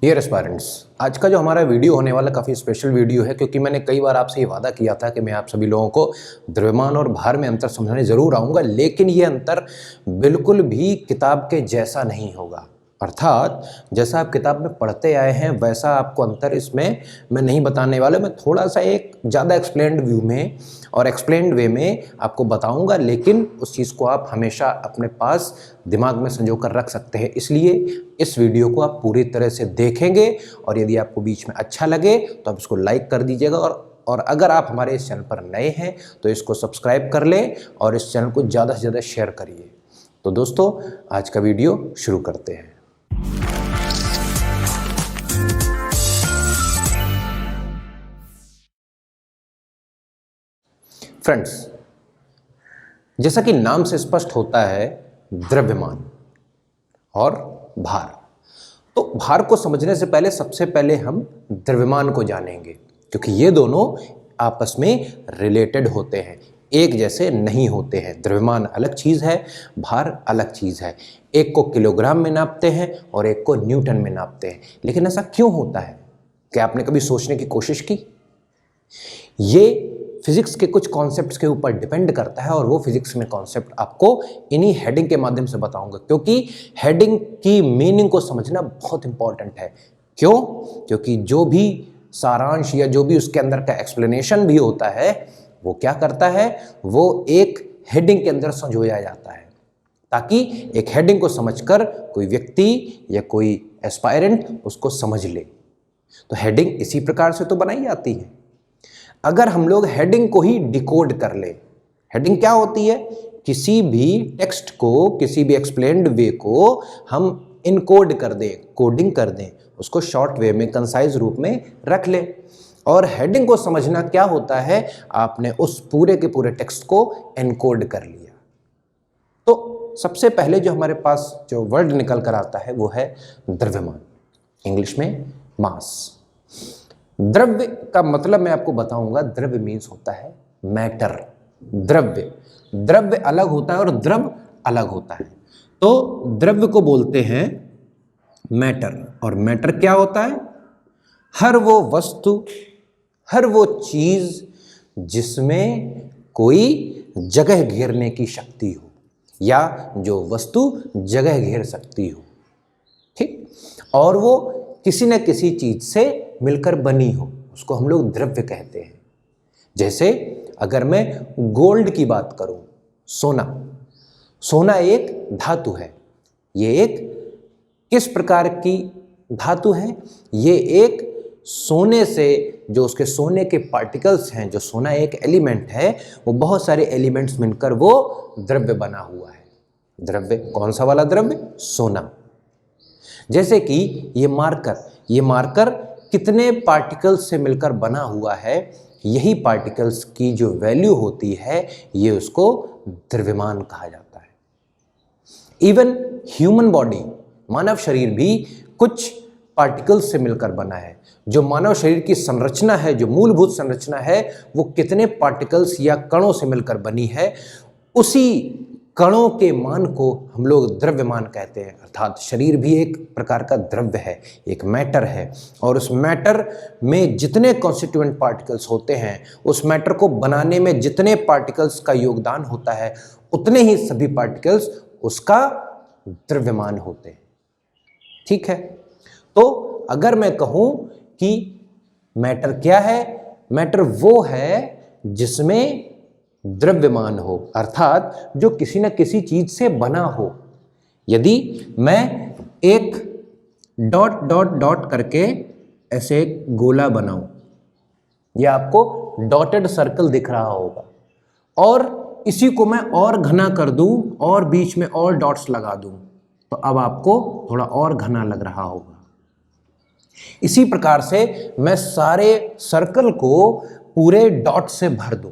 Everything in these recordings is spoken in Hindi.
डियर एस्पायरेंट्स, आज का जो हमारा वीडियो होने वाला काफ़ी स्पेशल वीडियो है, क्योंकि मैंने कई बार आपसे ये वादा किया था कि मैं आप सभी लोगों को द्रव्यमान और भार में अंतर समझाने ज़रूर आऊँगा, लेकिन ये अंतर बिल्कुल भी किताब के जैसा नहीं होगा। अर्थात जैसा आप किताब में पढ़ते आए हैं वैसा आपको अंतर इसमें मैं नहीं बताने वाला। मैं थोड़ा सा एक ज़्यादा एक्सप्लेन्ड व्यू में और एक्सप्लेन्ड वे में आपको बताऊंगा, लेकिन उस चीज़ को आप हमेशा अपने पास दिमाग में संजो कर रख सकते हैं। इसलिए इस वीडियो को आप पूरी तरह से देखेंगे और यदि आपको बीच में अच्छा लगे तो आप इसको लाइक कर दीजिएगा, और अगर आप हमारे इस चैनल पर नए हैं तो इसको सब्सक्राइब कर लें और इस चैनल को ज़्यादा से ज़्यादा शेयर करिए। तो दोस्तों, आज का वीडियो शुरू करते हैं। फ्रेंड्स, जैसा कि नाम से स्पष्ट होता है, द्रव्यमान और भार। तो भार को समझने से पहले सबसे पहले हम द्रव्यमान को जानेंगे, क्योंकि ये दोनों आपस में रिलेटेड होते हैं, एक जैसे नहीं होते हैं। द्रव्यमान अलग चीज़ है, भार अलग चीज़ है। एक को किलोग्राम में नापते हैं और एक को न्यूटन में नापते हैं। लेकिन ऐसा क्यों होता है? क्या आपने कभी सोचने की कोशिश की? ये फिजिक्स के कुछ कॉन्सेप्ट्स के ऊपर डिपेंड करता है, और वो फिजिक्स में कॉन्सेप्ट आपको इन्हीं हेडिंग के माध्यम से बताऊंगा, क्योंकि हेडिंग की मीनिंग को समझना बहुत इंपॉर्टेंट है। क्यों? क्योंकि जो भी सारांश या जो भी उसके अंदर का एक्सप्लेनेशन भी होता है, वो क्या करता है, वो एक हेडिंग के अंदर संजोया जाता है, ताकि एक हेडिंग को समझकर कोई व्यक्ति या कोई एस्पायरेंट उसको समझ ले। तो हेडिंग इसी प्रकार से तो बनाई जाती है। अगर हम लोग हेडिंग को ही डिकोड कर ले, हेडिंग क्या होती है? किसी भी टेक्स्ट को, किसी भी एक्सप्लेन्ड वे को हम इनकोड कर दें, कोडिंग कर दें, उसको शॉर्ट वे में, कंसाइज रूप में रख ले। और हेडिंग को समझना क्या होता है, आपने उस पूरे के पूरे टेक्स्ट को एनकोड कर लिया। तो सबसे पहले जो हमारे पास जो वर्ड निकल कर आता है वो है द्रव्यमान, इंग्लिश में मास। द्रव्य का मतलब मैं आपको बताऊंगा। द्रव्य मीन्स होता है मैटर। द्रव्य अलग होता है और द्रव अलग होता है। तो द्रव्य को बोलते हैं मैटर, और मैटर क्या होता है? हर वो वस्तु, हर वो चीज जिसमें कोई जगह घेरने की शक्ति हो, या जो वस्तु जगह घेर सकती हो, ठीक, और वो किसी न किसी चीज से मिलकर बनी हो, उसको हम लोग द्रव्य कहते हैं। जैसे अगर मैं गोल्ड की बात करूं, सोना एक धातु है। ये एक किस प्रकार की धातु है? ये एक सोने से, जो उसके सोने के पार्टिकल्स हैं, जो सोना एक एलिमेंट है, वो बहुत सारे एलिमेंट्स मिलकर वो द्रव्य बना हुआ है। द्रव्य कौन सा वाला द्रव्य? सोना। जैसे कि ये मार्कर कितने पार्टिकल्स से मिलकर बना हुआ है, यही पार्टिकल्स की जो वैल्यू होती है, ये उसको द्रव्यमान कहा जाता है। इवन ह्यूमन बॉडी, मानव शरीर भी कुछ पार्टिकल्स से मिलकर बना है। जो मानव शरीर की संरचना है, जो मूलभूत संरचना है, वो कितने पार्टिकल्स या कणों से मिलकर बनी है, उसी कणों के मान को हम लोग द्रव्यमान कहते हैं। अर्थात शरीर भी एक प्रकार का द्रव्य है, एक मैटर है, और उस मैटर में जितने कॉन्स्टिट्यूएंट पार्टिकल्स होते हैं, उस मैटर को बनाने में जितने पार्टिकल्स का योगदान होता है, उतने ही सभी पार्टिकल्स उसका द्रव्यमान होते हैं। ठीक है? तो अगर मैं कहूं कि मैटर क्या है, मैटर वो है जिसमें द्रव्यमान हो, अर्थात जो किसी न किसी चीज से बना हो। यदि मैं एक डॉट डॉट डॉट करके ऐसे एक गोला बनाऊं, यह आपको डॉटेड सर्कल दिख रहा होगा, और इसी को मैं और घना कर दूं और बीच में और डॉट्स लगा दूं, तो अब आपको थोड़ा और घना लग रहा होगा। इसी प्रकार से मैं सारे सर्कल को पूरे डॉट से भर दूं,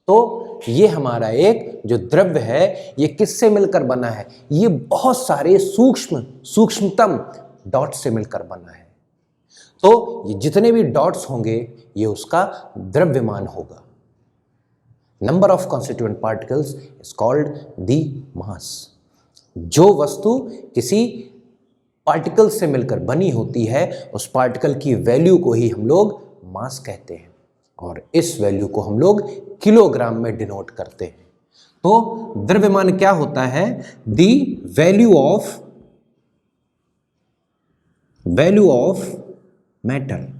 तो ये हमारा एक जो द्रव्य है, ये किससे मिलकर बना है? ये बहुत सारे सूक्ष्मतम डॉट्स से मिलकर बना है। तो ये जितने भी डॉट्स होंगे, ये उसका द्रव्यमान होगा। Number of constituent particles is called the mass. जो वस्तु किसी पार्टिकल से मिलकर बनी होती है, उस पार्टिकल की वैल्यू को ही हम लोग मास कहते हैं और इस वैल्यू को हम लोग किलोग्राम में डिनोट करते हैं। तो द्रव्यमान क्या होता है? द वैल्यू ऑफ मैटर,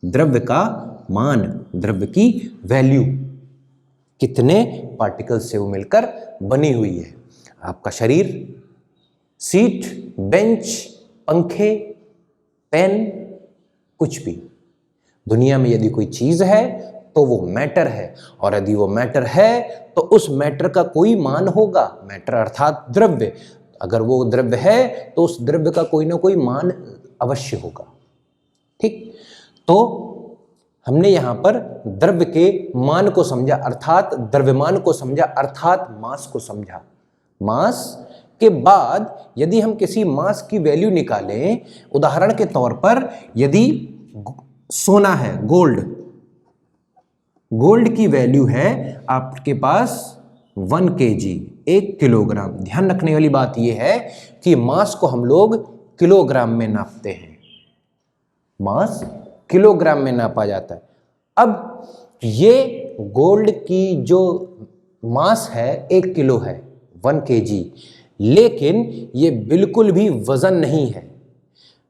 द्रव्य का मान, द्रव्य की वैल्यू, कितने पार्टिकल से वो मिलकर बनी हुई है। आपका शरीर, सीट, बेंच, पंखे, पेन, कुछ भी दुनिया में यदि कोई चीज है तो वो मैटर है, और यदि वो मैटर है तो उस मैटर का कोई मान होगा। मैटर अर्थात द्रव्य, अगर वो द्रव्य है तो उस द्रव्य का कोई ना कोई मान अवश्य होगा। ठीक, तो हमने यहां पर द्रव्य के मान को समझा, अर्थात द्रव्यमान को समझा, अर्थात मास को समझा। मास के बाद यदि हम किसी मास की वैल्यू निकालें, उदाहरण के तौर पर यदि सोना है, गोल्ड की वैल्यू है आपके पास 1 kg, 1 किलोग्राम। ध्यान रखने वाली बात यह है कि मास को हम लोग किलोग्राम में नापते हैं, मास किलोग्राम में नापा जाता है। अब ये गोल्ड की जो मास है 1 किलो है, 1 kg, लेकिन ये बिल्कुल भी वजन नहीं है।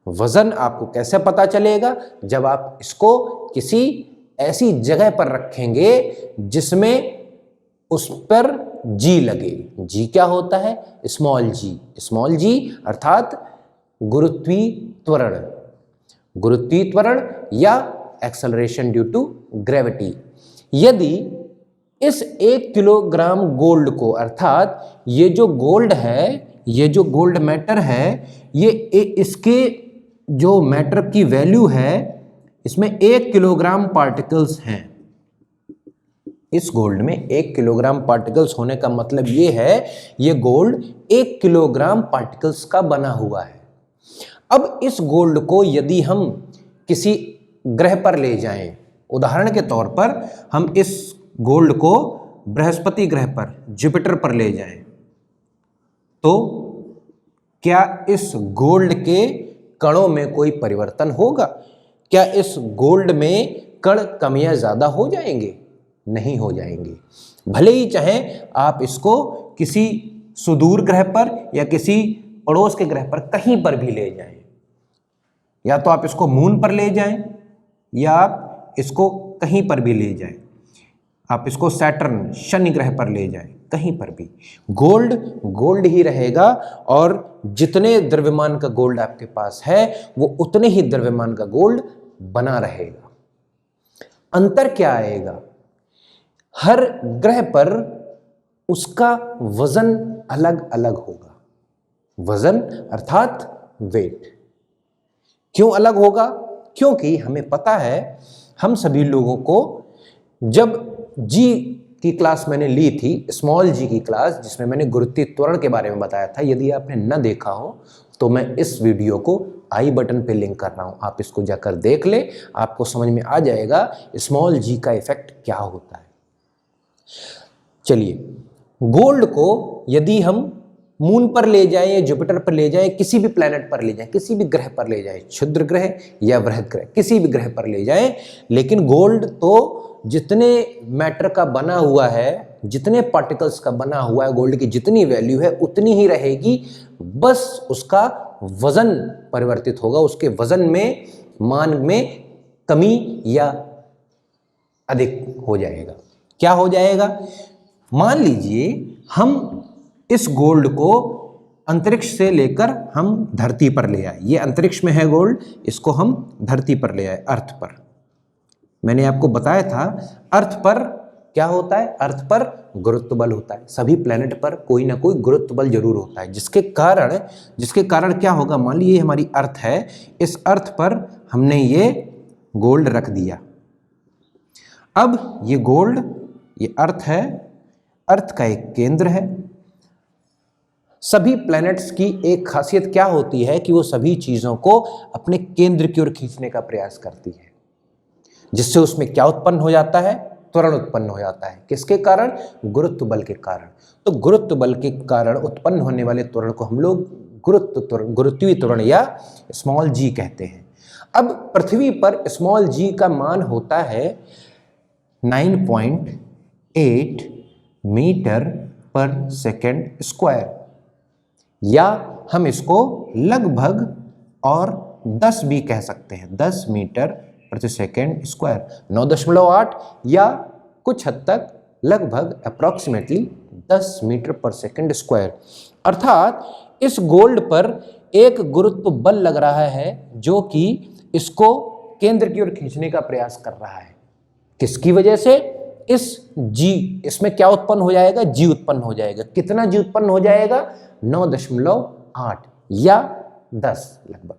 वजन आपको कैसे पता चलेगा? जब आप इसको किसी ऐसी जगह पर रखेंगे जिसमें उस पर जी लगे। जी क्या होता है? स्मॉल जी। स्मॉल जी अर्थात गुरुत्वीत्वरण, गुरुत्वीत्वरण या एक्सेलरेशन ड्यू टू ग्रेविटी। यदि इस 1 किलोग्राम गोल्ड को, अर्थात ये जो गोल्ड है, ये जो गोल्ड मैटर है, ये इसके जो मैटर की वैल्यू है, इसमें 1 किलोग्राम पार्टिकल्स हैं। इस गोल्ड में 1 किलोग्राम पार्टिकल्स होने का मतलब ये है, ये गोल्ड 1 किलोग्राम पार्टिकल्स का बना हुआ है। अब इस गोल्ड को यदि हम किसी ग्रह पर ले जाएं, उदाहरण के तौर पर हम इस गोल्ड को बृहस्पति ग्रह पर, जुपिटर पर ले जाएं, तो क्या इस गोल्ड के कणों में कोई परिवर्तन होगा? क्या इस गोल्ड में कण कम या ज्यादा हो जाएंगे? नहीं हो जाएंगे। भले ही चाहे आप इसको किसी सुदूर ग्रह पर या किसी पड़ोस के ग्रह पर कहीं पर भी ले जाएं, या तो आप इसको मून पर ले जाएं या आप इसको कहीं पर भी ले जाएं, आप इसको सैटर्न, शनि ग्रह पर ले जाएं, कहीं पर भी गोल्ड गोल्ड ही रहेगा। और जितने द्रव्यमान का गोल्ड आपके पास है वो उतने ही द्रव्यमान का गोल्ड बना रहेगा। अंतर क्या आएगा? हर ग्रह पर उसका वजन अलग अलग होगा। वजन अर्थात वेट। क्यों अलग होगा? क्योंकि हमें पता है, हम सभी लोगों को, जब जी की क्लास मैंने ली थी, स्मॉल जी की क्लास, जिसमें मैंने गुरुत्वीत्वरण के बारे में बताया था, यदि आपने न देखा हो तो मैं इस वीडियो को आई बटन पे लिंक कर रहा हूं, आप इसको जाकर देख ले, आपको समझ में आ जाएगा स्मॉल जी का इफेक्ट क्या होता है। चलिए, गोल्ड को यदि हम मून पर ले जाएं या जुपिटर पर ले जाएं, किसी भी प्लैनेट पर ले जाएं, किसी भी ग्रह पर ले जाएं, क्षुद्र ग्रह या वृहद ग्रह, किसी भी ग्रह पर ले जाएं, लेकिन गोल्ड तो जितने मैटर का बना हुआ है, जितने पार्टिकल्स का बना हुआ है, गोल्ड की जितनी वैल्यू है उतनी ही रहेगी। बस उसका वजन परिवर्तित होगा, उसके वजन में, मान में कमी या अधिक हो जाएगा। क्या हो जाएगा? मान लीजिए हम इस गोल्ड को अंतरिक्ष से लेकर हम धरती पर ले आए। ये अंतरिक्ष में है गोल्ड, इसको हम धरती पर ले आए, अर्थ पर। मैंने आपको बताया था अर्थ पर क्या होता है? अर्थ पर गुरुत्व बल होता है। सभी प्लेनेट पर कोई ना कोई गुरुत्व बल जरूर होता है, जिसके कारण क्या होगा? मान लीजिए हमारी अर्थ है, इस अर्थ पर हमने ये गोल्ड रख दिया। अब ये गोल्ड, ये अर्थ है, अर्थ का एक केंद्र है। सभी प्लैनेट्स की एक खासियत क्या होती है कि वो सभी चीजों को अपने केंद्र की ओर खींचने का प्रयास करती है, जिससे उसमें क्या उत्पन्न हो जाता है? त्वरण उत्पन्न हो जाता है। किसके कारण? गुरुत्व बल के कारण। तो गुरुत्व बल के कारण उत्पन्न होने वाले त्वरण को हम लोग गुरुत्वीय त्वरण या स्मॉल जी कहते हैं। अब पृथ्वी पर स्मॉल जी का मान होता है 9.8 मीटर पर सेकेंड स्क्वायर, या हम इसको लगभग और 10 भी कह सकते हैं, 10 मीटर प्रति सेकेंड स्क्वायर, 9.8 या कुछ हद तक लगभग अप्रॉक्सीमेटली 10 मीटर पर सेकेंड स्क्वायर। अर्थात इस गोल्ड पर एक गुरुत्व बल लग रहा है जो कि इसको केंद्र की ओर खींचने का प्रयास कर रहा है। किसकी वजह से? इस जी, इसमें क्या उत्पन्न हो जाएगा? जी उत्पन्न हो जाएगा। कितना जी उत्पन्न हो जाएगा? 9.8 या 10 लगभग।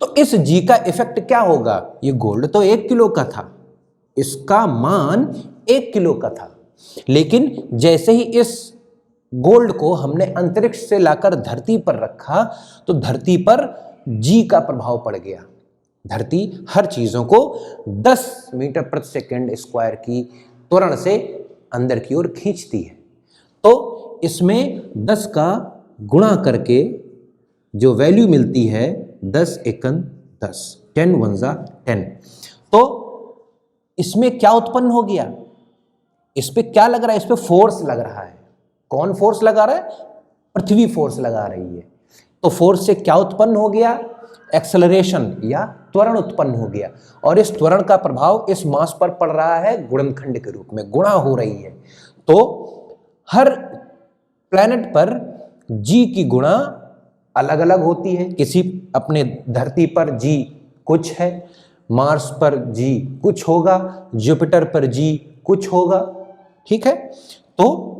तो इस जी का इफेक्ट क्या होगा? ये गोल्ड तो 1 किलो का था, इसका मान 1 किलो का था, लेकिन जैसे ही इस गोल्ड को हमने अंतरिक्ष से लाकर धरती पर रखा तो धरती पर जी का प्रभाव पड़ गया। धरती हर चीजों को 10 मीटर प्रति सेकेंड स्क्वायर की त्वरण से अंदर की ओर खींचती है। तो इसमें 10 का गुणा करके जो वैल्यू मिलती है 10 एकन 10, 10 1 10। तो इसमें क्या उत्पन्न हो गया? इस पे क्या लग रहा है? इस पे फोर्स लग रहा है। कौन फोर्स लगा रहा है? पृथ्वी फोर्स लगा रही है। तो फोर्स से क्या उत्पन्न हो गया? एक्सेलरेशन या त्वरण उत्पन्न हो गया, और इस त्वरण का प्रभाव इस मास पर पड़ रहा है गुणनखंड के रूप में, गुणा हो रही है। तो हर प्लैनेट पर जी की गुणा अलग अलग होती है। किसी अपने धरती पर जी कुछ है, मार्स पर जी कुछ होगा, जुपिटर पर जी कुछ होगा। ठीक है, तो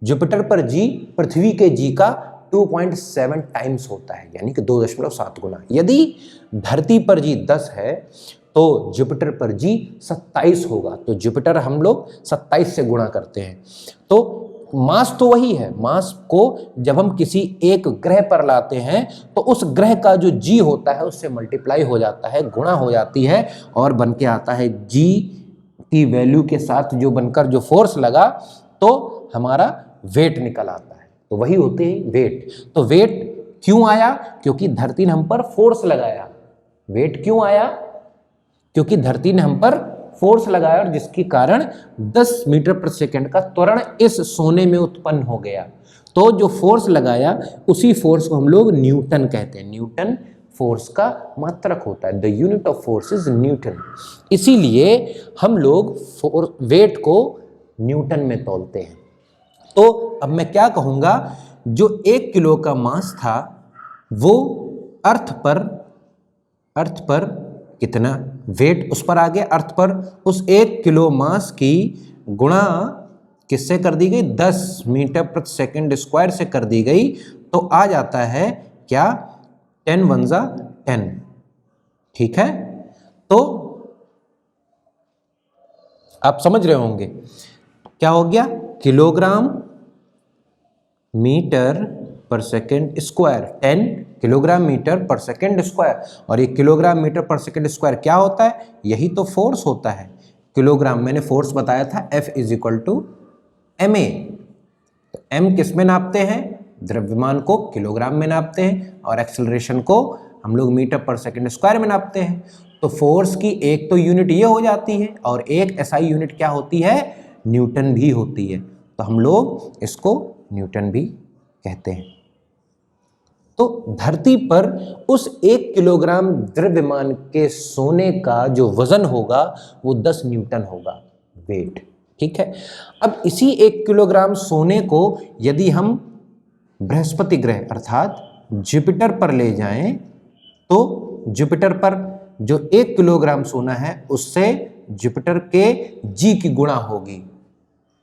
जुपिटर पर जी पृथ्वी के जी का 2.7 टाइम्स होता है, यानी कि 2.7 गुना। यदि धरती पर जी 10 है तो जुपिटर पर जी 27 होगा। तो जुपिटर हम लोग 27 से गुणा करते हैं। तो मास तो वही है। मास को जब हम किसी एक ग्रह पर लाते हैं तो उस ग्रह का जो जी होता है उससे मल्टीप्लाई हो जाता है, गुणा हो जाती है, और बन के आता है जी की वैल्यू के साथ जो बनकर जो फोर्स लगा तो हमारा वेट निकल आता है। तो वही होते हैं वेट। तो वेट क्यों आया? क्योंकि धरती ने हम पर फोर्स लगाया। वेट क्यों आया? क्योंकि धरती ने हम पर फोर्स लगाया, और जिसके कारण 10 मीटर प्रति सेकंड का त्वरण इस सोने में उत्पन्न हो गया। तो जो फोर्स लगाया उसी फोर्स को हम लोग न्यूटन कहते हैं। न्यूटन फोर्स का मात्रक होता है। The unit of force is Newton. इसीलिए हम लोग वेट को न्यूटन में तौलते हैं। तो अब मैं क्या कहूँगा, जो 1 किलो का मास था वो अर्थ पर कितना वेट उस पर आ गया? अर्थ पर उस 1 किलो मास की गुणा किससे कर दी गई? 10 मीटर प्रति सेकंड स्क्वायर से कर दी गई। तो आ जाता है क्या? 10 1 10। ठीक है, तो आप समझ रहे होंगे क्या हो गया? किलोग्राम मीटर पर सेकेंड स्क्वायर, 10 किलोग्राम मीटर पर सेकेंड स्क्वायर। और ये किलोग्राम मीटर पर सेकेंड स्क्वायर क्या होता है? यही तो फोर्स होता है। किलोग्राम, मैंने फोर्स बताया था F = ma। तो m किस में नापते हैं? द्रव्यमान को किलोग्राम में नापते हैं, और एक्सेलरेशन को हम लोग मीटर पर सेकेंड स्क्वायर में नापते हैं। तो फोर्स की एक तो यूनिट ये हो जाती है, और एक SI यूनिट क्या होती है? न्यूटन भी होती है। तो हम लोग इसको न्यूटन भी कहते हैं। तो धरती पर उस 1 किलोग्राम द्रव्यमान के सोने का जो वजन होगा वो 10 न्यूटन होगा, वेट। ठीक है, अब इसी 1 किलोग्राम सोने को यदि हम बृहस्पति ग्रह अर्थात जुपिटर पर ले जाएं तो जुपिटर पर जो 1 किलोग्राम सोना है उससे जुपिटर के जी की गुणा होगी।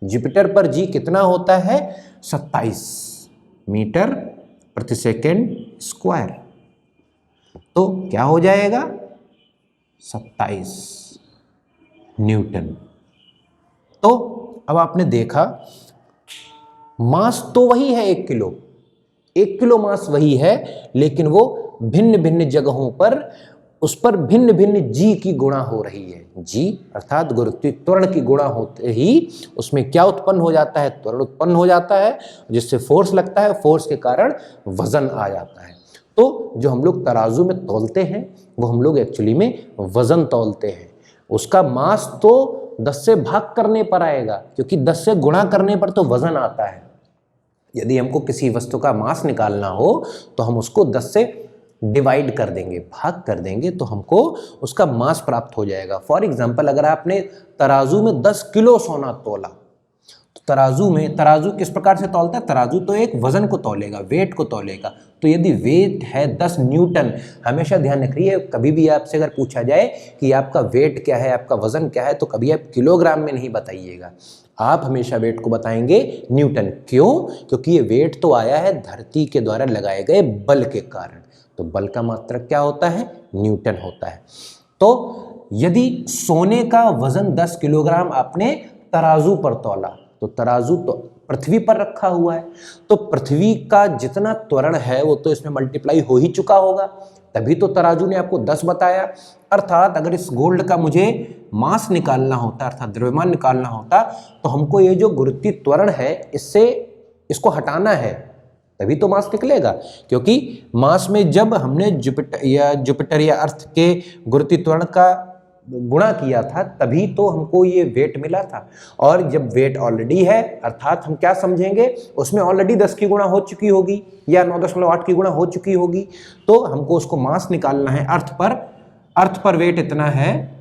जुपिटर पर जी कितना होता है? 27 मीटर प्रति सेकेंड स्क्वायर। तो क्या हो जाएगा? 27 न्यूटन। तो अब आपने देखा मास तो वही है 1 किलो, 1 किलो मास वही है, लेकिन वो भिन्न भिन्न जगहों पर उस पर भिन्न भिन्न जी की गुणा हो रही है। जी अर्थात गुरुत्वीय त्वरण की गुणा होते ही उसमें क्या उत्पन्न हो जाता है, त्वरण उत्पन्न हो जाता है, जिससे फोर्स लगता है, फोर्स के कारण वजन आ जाता है। तो जो हम लोग तराजू में तौलते हैं वो हम लोग एक्चुअली में वजन तौलते हैं। उसका मास तो 10 से भाग करने पर आएगा, क्योंकि 10 से गुणा करने पर तो वजन आता है। यदि हमको किसी वस्तु का मास निकालना हो तो हम उसको 10 से डिवाइड कर देंगे, भाग कर देंगे, तो हमको उसका मास प्राप्त हो जाएगा। फॉर एग्जाम्पल, अगर आपने तराजू में 10 किलो सोना तोला, तो तराजू किस प्रकार से तौलता है? तराजू तो एक वजन को तौलेगा, वेट को तौलेगा। तो यदि वेट है 10 न्यूटन, हमेशा ध्यान रखिए, कभी भी आपसे अगर पूछा जाए कि आपका वेट क्या है, आपका वजन क्या है, तो कभी आप किलोग्राम में नहीं बताइएगा, आप हमेशा वेट को बताएंगे न्यूटन। क्यों? क्योंकि ये वेट तो आया है धरती के द्वारा लगाए गए बल के कारण। तो बल का मात्रक क्या होता है? न्यूटन होता है। तो यदि सोने का वजन 10 किलोग्राम आपने तराजू पर तौला, तो तराजू तो पृथ्वी पर रखा हुआ है, तो पृथ्वी का जितना त्वरण है वो तो इसमें मल्टीप्लाई हो ही चुका होगा, तभी तो तराजू ने आपको 10 बताया। अर्थात अगर इस गोल्ड का मुझे मास निकालना होता, अर्थात द्रव्यमान निकालना होता, तो हमको ये जो गुरुत्वीय त्वरण है इसको हटाना है, तभी तो मास निकलेगा। क्योंकि मास में जब हमने जुपिटर या अर्थ के गुरुत्वीय त्वरण का गुणा किया था, तभी तो हमको ये वेट मिला था। और जब वेट ऑलरेडी है, अर्थात हम क्या समझेंगे, उसमें ऑलरेडी 10 की गुणा हो चुकी होगी या 9.8 की गुणा हो चुकी होगी, तो हमको उसको मास निकालना है अर्थ पर वेट इतना है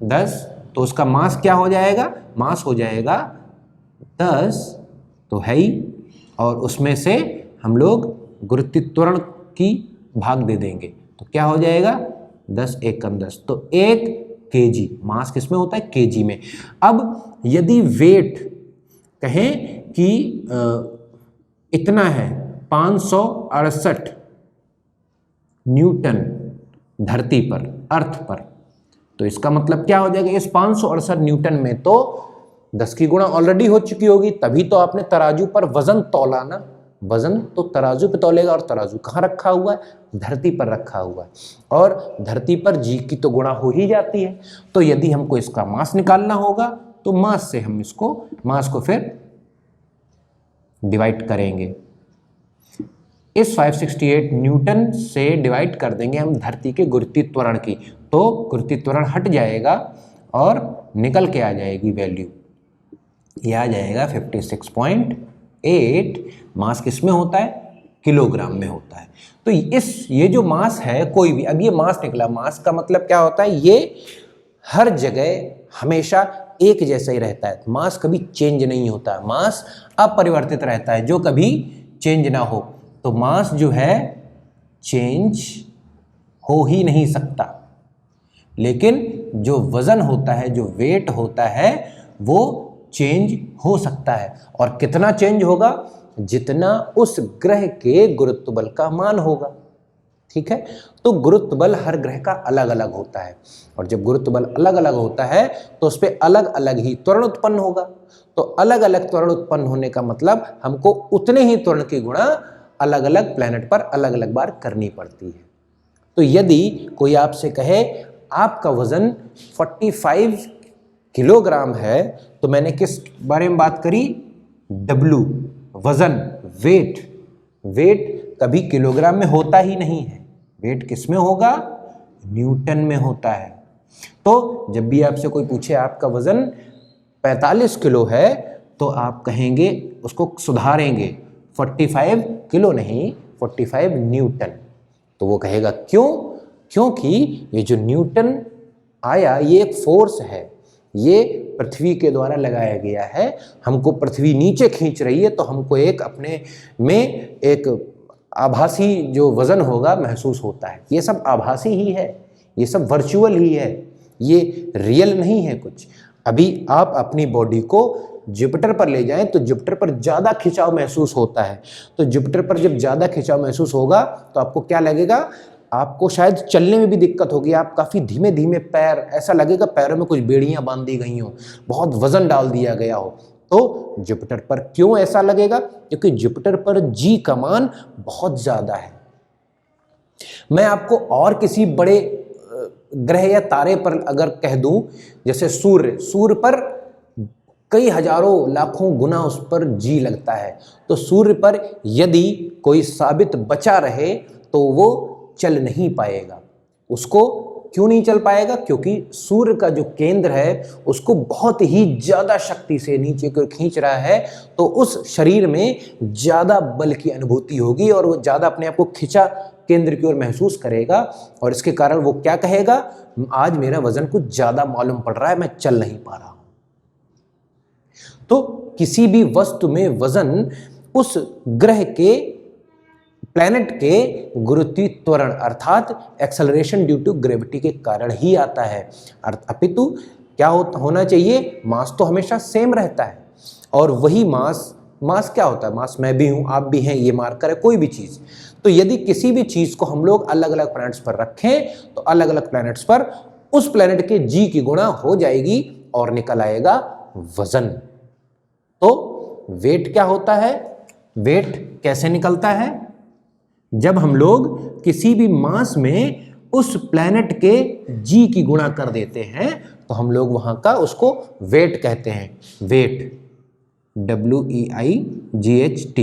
10, तो उसका मास क्या हो जाएगा? मास हो जाएगा 10, तो है ही, और उसमें से हम लोग गुरुत्वीय त्वरण की भाग दे देंगे, तो क्या हो जाएगा? 10 × 10, तो 1 kg। मास किस में होता है? केजी में। अब यदि वेट कहें कि इतना है 568 न्यूटन धरती पर, अर्थ पर, तो इसका मतलब क्या हो जाएगा? इस 568 न्यूटन में तो 10 की गुणा ऑलरेडी हो चुकी होगी, तभी तो आपने तराजू पर वजन तौला ना। वजन तो तराजू पे तौलेगा, और तराजू कहाँ रखा हुआ है? धरती पर रखा हुआ है, और धरती पर जी की तो गुणा हो ही जाती है। तो यदि हमको इसका मास निकालना होगा तो मास से हम मास को फिर डिवाइड करेंगे, इस 568 न्यूटन से डिवाइड कर देंगे हम धरती के गुरुत्वीय त्वरण की, तो गुरुत्वीय त्वरण हट जाएगा और निकल के आ जाएगी वैल्यू, ये आ जाएगा 56.8। मास किस में होता है? किलोग्राम में होता है। तो ये जो मास है, कोई भी, अब ये मास निकला, मास का मतलब क्या होता है? ये हर जगह हमेशा एक जैसा ही रहता है, मास कभी चेंज नहीं होता है, मास अपरिवर्तित रहता है, जो कभी चेंज ना हो। तो मास जो है चेंज हो ही नहीं सकता, लेकिन जो वजन होता है, जो वेट होता है, वो चेंज हो सकता है। और कितना चेंज होगा? जितना उस ग्रह के गुरुत्व बल का मान होगा। ठीक है, तो गुरुत्व बल हर ग्रह का अलग अलग होता है, और जब गुरुत्व बल अलग अलग होता है तो उस पर अलग अलग ही त्वरण उत्पन्न होगा। तो अलग अलग त्वरण उत्पन्न होने का मतलब हमको उतने ही त्वरण की गुणा अलग अलग प्लैनेट पर अलग अलग बार करनी पड़ती है। तो यदि कोई आपसे कहे आपका वजन 45 किलोग्राम है, तो मैंने किस बारे में बात करी? W, वजन, वेट कभी किलोग्राम में होता ही नहीं है, वेट किस में होगा? न्यूटन में होता है। तो जब भी आपसे कोई पूछे आपका वजन 45 किलो है, तो आप कहेंगे, उसको सुधारेंगे, 45 किलो नहीं, 45 न्यूटन। तो वो कहेगा क्यों? क्योंकि ये जो न्यूटन आया, ये एक फोर्स है, ये पृथ्वी के द्वारा लगाया गया है, हमको पृथ्वी नीचे खींच रही है, तो हमको एक अपने में एक आभासी जो वजन होगा महसूस होता है। ये सब आभासी ही है, ये सब वर्चुअल ही है, ये रियल नहीं है कुछ। अभी आप अपनी बॉडी को जुपिटर पर ले जाएं तो जुपिटर पर ज़्यादा खिंचाव महसूस होता है। तो जुपिटर पर जब ज़्यादा खिंचाव महसूस होगा तो आपको क्या लगेगा? आपको शायद चलने में भी दिक्कत होगी, आप काफ़ी धीमे धीमे पैर, ऐसा लगेगा पैरों में कुछ बेड़ियां बांध दी गई हो, बहुत वजन डाल दिया गया हो। तो जुपिटर पर क्यों ऐसा लगेगा? क्योंकि जुपिटर पर जी का मान बहुत ज़्यादा है। मैं आपको और किसी बड़े ग्रह या तारे पर अगर कह दूं, जैसे सूर्य पर कई हजारों लाखों गुना उस पर जी लगता है, तो सूर्य पर यदि कोई साबित बचा रहे तो वो चल नहीं पाएगा। उसको क्यों नहीं चल पाएगा? क्योंकि सूर्य का जो केंद्र है उसको बहुत ही ज्यादा शक्ति से नीचे की ओर खींच रहा है, तो उस शरीर में ज्यादा बल की अनुभूति होगी और वो ज्यादा अपने आप को खिंचा केंद्र की ओर महसूस करेगा, और इसके कारण वो क्या कहेगा, आज मेरा वजन कुछ ज्यादा मालूम पड़ रहा है, मैं चल नहीं पा रहा हूं। तो किसी भी वस्तु में वजन उस ग्रह के, प्लैनेट के गुरुत्वाकर्षण अर्थात एक्सेलरेशन ड्यू टू ग्रेविटी के कारण ही आता है। अपितु क्या होना चाहिए, मास तो हमेशा सेम रहता है, और वही मास क्या होता है, मास मैं भी हूं, आप भी हैं, ये मार्कर है कोई भी चीज। तो यदि किसी भी चीज को हम लोग अलग अलग प्लैनेट्स पर रखें तो अलग अलग प्लैनेट्स पर उस प्लैनेट के जी की गुणा हो जाएगी और निकल आएगा वजन। तो वेट क्या होता है, वेट कैसे निकलता है, जब हम लोग किसी भी मास में उस प्लैनेट के जी की गुणा कर देते हैं तो हम लोग वहां का उसको वेट कहते हैं। वेट WEIGHT,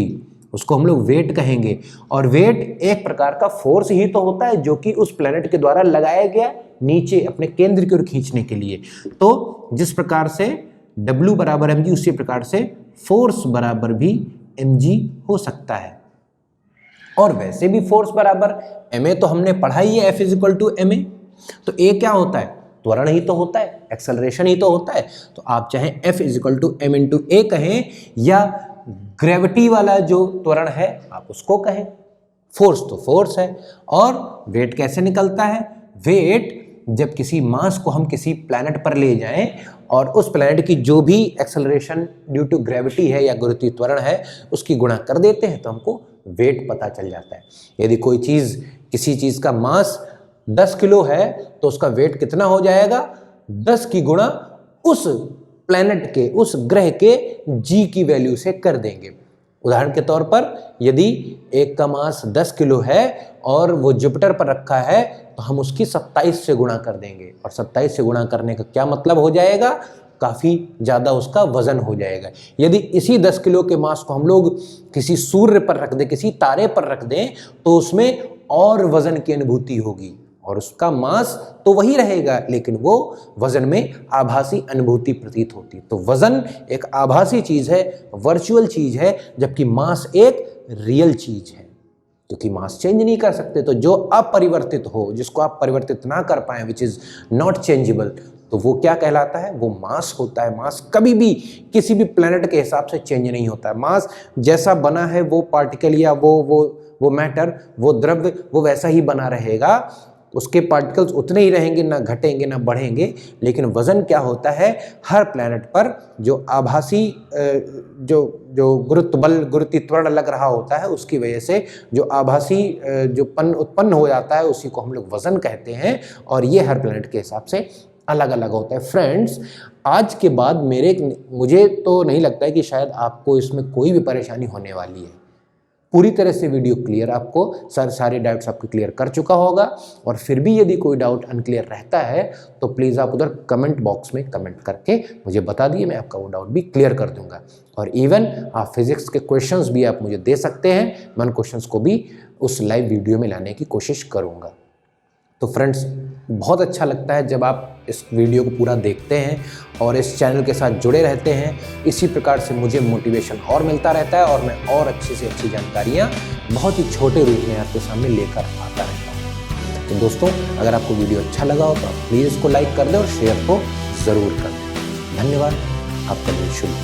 उसको हम लोग वेट कहेंगे। और वेट एक प्रकार का फोर्स ही तो होता है जो कि उस प्लैनेट के द्वारा लगाया गया नीचे अपने केंद्र की ओर खींचने के लिए। तो जिस प्रकार से W बराबर mg, उसी प्रकार से फोर्स बराबर भी mg हो सकता है। और वैसे भी फोर्स बराबर ma तो हमने पढ़ा ही है, F = ma। तो a क्या होता है, त्वरण ही तो होता है, एक्सेलरेशन ही तो होता है। तो आप चाहे F = m × a कहें या ग्रेविटी वाला जो त्वरण है आप उसको कहें, फोर्स तो फोर्स है। और वेट कैसे निकलता है, वेट जब किसी मास को हम किसी प्लैनेट पर ले जाएं और उस प्लैनेट की जो भी एक्सेलरेशन ड्यू टू ग्रेविटी है या गुरुत्वीय त्वरण है उसकी गुणा कर देते हैं तो हमको वेट पता चल जाता है। यदि कोई चीज, किसी चीज का मास 10 किलो है तो उसका वेट कितना हो जाएगा, 10 की गुणा उस प्लैनेट के, उस ग्रह के जी की वैल्यू से कर देंगे। उदाहरण के तौर पर यदि एक का मास 10 किलो है और वो जुपिटर पर रखा है तो हम उसकी 27 से गुणा कर देंगे, और 27 से गुणा करने का क्या मतलब हो जाएगा, काफ़ी ज़्यादा उसका वजन हो जाएगा। यदि इसी 10 किलो के मास को हम लोग किसी सूर्य पर रख दें, किसी तारे पर रख दें, तो उसमें और वजन की अनुभूति होगी, और उसका मास तो वही रहेगा लेकिन वो वजन में आभासी अनुभूति प्रतीत होती है। तो वजन एक आभासी चीज़ है, वर्चुअल चीज़ है, जबकि मास एक रियल चीज़ है, क्योंकि मास चेंज नहीं कर सकते। तो जो अपरिवर्तित हो, जिसको आप परिवर्तित ना कर पाए, विच इज़ नॉट चेंजेबल, तो वो क्या कहलाता है, वो मास होता है। मास कभी भी किसी भी प्लैनेट के हिसाब से चेंज नहीं होता है। मास जैसा बना है वो पार्टिकल या वो मैटर, वो द्रव्य, वो वैसा ही बना रहेगा, उसके पार्टिकल्स उतने ही रहेंगे, ना घटेंगे ना बढ़ेंगे। लेकिन वजन क्या होता है, हर प्लैनेट पर जो आभासी जो गुरुत्व बल, गुरुत्वीय त्वरण लग रहा होता है, उसकी वजह से जो आभासी जो उत्पन्न हो जाता है उसी को हम लोग वजन कहते हैं, और ये हर प्लैनेट के हिसाब से अलग अलग होता है। फ्रेंड्स, आज के बाद मुझे तो नहीं लगता है कि शायद आपको इसमें कोई भी परेशानी होने वाली है। पूरी तरह से वीडियो क्लियर, आपको सारे डाउट्स आपके क्लियर कर चुका होगा। और फिर भी यदि कोई डाउट अनक्लियर रहता है तो प्लीज़ आप उधर कमेंट बॉक्स में कमेंट करके मुझे बता दिए, मैं आपका वो डाउट भी क्लियर कर दूंगा। और इवन आप फिजिक्स के क्वेश्चंस भी आप मुझे दे सकते हैं, मैं उन क्वेश्चंस को भी उस लाइव वीडियो में लाने की कोशिश करूँगा। तो फ्रेंड्स, बहुत अच्छा लगता है जब आप इस वीडियो को पूरा देखते हैं और इस चैनल के साथ जुड़े रहते हैं। इसी प्रकार से मुझे मोटिवेशन और मिलता रहता है और मैं और अच्छी से अच्छी जानकारियाँ बहुत ही छोटे रूप में आपके सामने लेकर आता रहता हूँ। तो दोस्तों, अगर आपको वीडियो अच्छा लगा हो तो आप प्लीज़ इसको लाइक कर दें और शेयर को ज़रूर कर दें। धन्यवाद, आपका दिन शुभ हो।